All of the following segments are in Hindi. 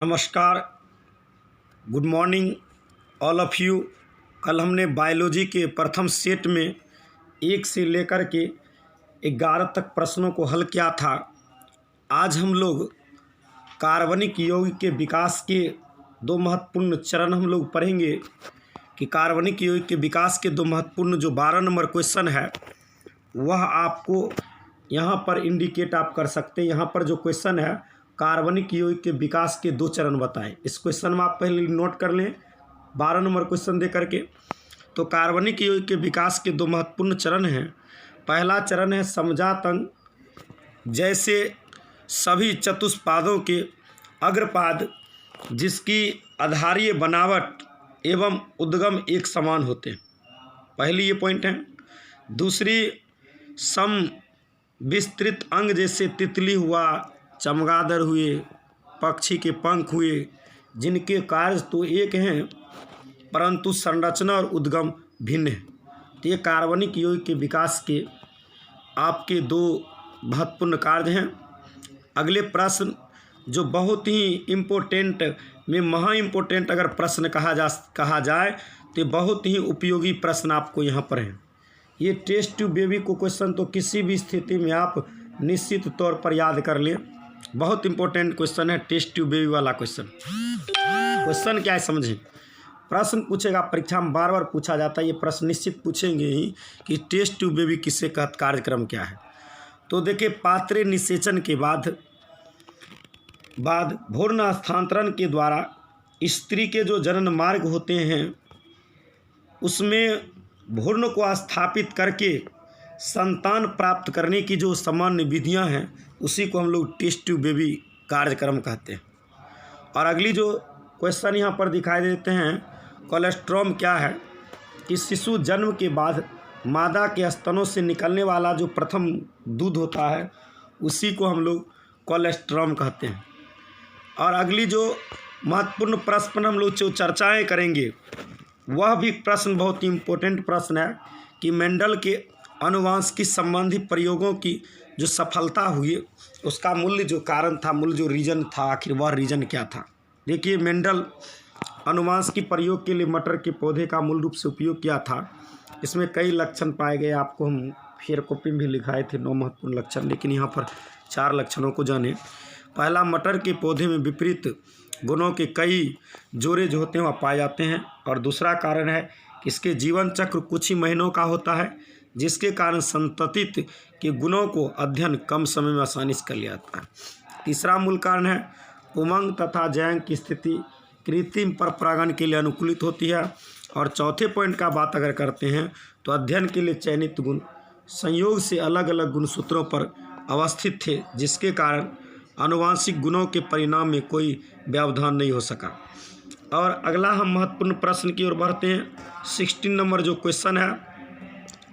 नमस्कार, good morning all of you. कल हमने बायोलॉजी के प्रथम सेट में 1 से लेकर के 11 तक प्रश्नों को हल किया था। आज हम लोग कार्बनिक यौगिक के विकास के 2 महत्वपूर्ण चरण हम लोग पढ़ेंगे कि कार्बनिक यौगिक के विकास के 2 महत्वपूर्ण जो 12 नंबर क्वेश्चन है वह आपको यहाँ पर इंडिकेट आप कर सकते हैं। यहाँ पर जो क्वेश्चन है कार्बनिक यौगिक के विकास के 2 चरण बताएं। इस क्वेश्चन में आप पहले नोट कर लें 12 नंबर क्वेश्चन दे करके। तो कार्बनिक यौगिक के विकास के 2 महत्वपूर्ण चरण हैं। पहला चरण है समजात अंग, जैसे सभी चतुष्पादों के अग्रपाद जिसकी आधारीय बनावट एवं उद्गम एक समान होते हैं। पहली ये पॉइंट है। दूसरी, सम विस्तृत अंग जैसे तितली हुआ, चमगादड़ हुए, पक्षी के पंख हुए, जिनके कार्य तो एक हैं परंतु संरचना और उद्गम भिन्न है। तो ये कार्बनिक यौगिक के विकास के आपके 2 महत्वपूर्ण कार्य हैं। अगले प्रश्न जो बहुत ही इम्पोर्टेंट में महा इम्पोर्टेंट अगर प्रश्न कहा जाए तो बहुत ही उपयोगी प्रश्न आपको यहाँ पर है। ये टेस्ट ट्यूब बेबी को क्वेश्चन तो किसी भी स्थिति में आप निश्चित तौर पर याद कर लें। बहुत इंपॉर्टेंट क्वेश्चन है टेस्ट ट्यूब बेबी वाला क्वेश्चन। क्वेश्चन क्या है समझें। प्रश्न पूछेगा, परीक्षा में बार बार पूछा जाता है, ये प्रश्न निश्चित पूछेंगे ही कि टेस्ट ट्यूब बेबी किससे कार्यक्रम क्या है। तो देखिए, पात्रे निषेचन के बाद भ्रूण स्थानांतरण के द्वारा स्त्री के जो जनन मार्ग होते हैं उसमें भ्रूण को स्थापित करके संतान प्राप्त करने की जो सामान्य विधियां हैं उसी को हम लोग टेस्ट ट्यूब बेबी कार्यक्रम कहते हैं। और अगली जो क्वेश्चन यहाँ पर दिखाई देते हैं, कोलेस्ट्रॉम क्या है कि शिशु जन्म के बाद मादा के स्तनों से निकलने वाला जो प्रथम दूध होता है उसी को हम लोग कोलेस्ट्रॉम कहते हैं। और अगली जो महत्वपूर्ण प्रश्न हम लोग जो चर्चाएँ करेंगे वह भी प्रश्न बहुत ही इम्पोर्टेंट प्रश्न है कि मेंडल के आनुवांशिकी संबंधी प्रयोगों की जो सफलता हुई उसका मूल्य जो कारण था, मूल जो रीजन था, आखिर वह रीजन क्या था। देखिए, मेंडल आनुवांशिकी प्रयोग के लिए मटर के पौधे का मूल रूप से उपयोग किया था। इसमें कई लक्षण पाए गए, आपको हम फेयर कॉपी में भी लिखाए थे 9 महत्वपूर्ण लक्षण, लेकिन यहाँ पर 4 लक्षणों को जाने। पहला, मटर के पौधे में विपरीत गुणों के कई जोड़े जो होते हैं वह पाए जाते हैं। और दूसरा कारण है कि इसके जीवन चक्र कुछ ही महीनों का होता है, जिसके कारण संततित के गुणों को अध्ययन कम समय में आसानी से कर लिया जाता है। तीसरा मूल कारण है उमंग तथा जैंग की स्थिति कृत्रिम परपरागण के लिए अनुकूलित होती है। और चौथे पॉइंट का बात अगर करते हैं तो अध्ययन के लिए चयनित गुण संयोग से अलग अलग गुणसूत्रों पर अवस्थित थे, जिसके कारण आनुवांशिक गुणों के परिणाम में कोई व्यवधान नहीं हो सका। और अगला हम महत्वपूर्ण प्रश्न की ओर बढ़ते हैं। 16 नंबर जो क्वेश्चन है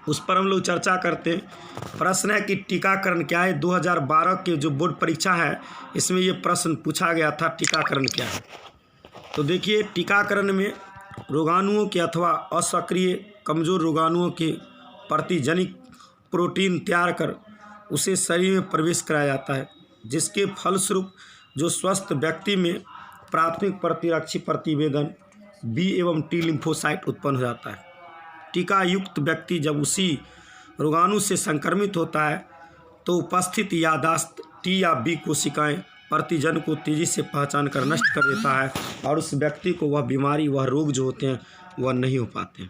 उस पर हम लोग चर्चा करते हैं। प्रश्न है कि टीकाकरण क्या है। 2012 के जो बोर्ड परीक्षा है इसमें ये प्रश्न पूछा गया था, टीकाकरण क्या है। तो देखिए, टीकाकरण में रोगाणुओं के अथवा असक्रिय कमजोर रोगाणुओं के प्रतिजनिक प्रोटीन तैयार कर उसे शरीर में प्रवेश कराया जाता है, जिसके फलस्वरूप जो स्वस्थ व्यक्ति में प्राथमिक प्रतिरक्षी प्रतिवेदन बी एवं टी लिम्फोसाइट उत्पन्न हो जाता है। टीका युक्त व्यक्ति जब उसी रोगाणु से संक्रमित होता है तो उपस्थित याददाश्त टी या बी कोशिकाएं प्रतिजन को तेजी से पहचान कर नष्ट कर देता है और उस व्यक्ति को वह बीमारी, वह रोग जो होते हैं वह नहीं हो पाते।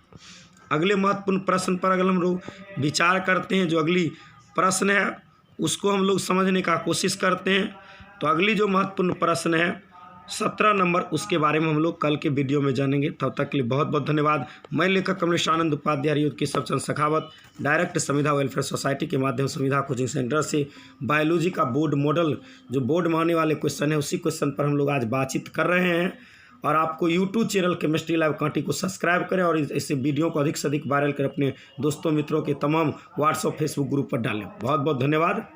अगले महत्वपूर्ण प्रश्न पर अगर हम लोग विचार करते हैं, जो अगली प्रश्न है उसको हम लोग समझने का कोशिश करते हैं। तो अगली जो महत्वपूर्ण प्रश्न है 17 नंबर, उसके बारे में हम लोग कल के वीडियो में जानेंगे। तब तक के लिए बहुत बहुत धन्यवाद। मैं लेखक कमलेश आनंद उपाध्याय हरियोध केशव चंद्र शेखावत डायरेक्ट संविधा वेलफेयर सोसाइटी के माध्यम से संविधा कोचिंग सेंटर से बायोलॉजी का बोर्ड मॉडल जो बोर्ड में आने वाले क्वेश्चन है उसी क्वेश्चन पर हम लोग आज बातचीत कर रहे हैं। और आपको YouTube channel chemistry lab Kanti को सब्सक्राइब करें और इस वीडियो को अधिक से अधिक वायरल कर अपने दोस्तों मित्रों के तमाम व्हाट्सएप फेसबुक ग्रुप पर डालें। बहुत बहुत धन्यवाद।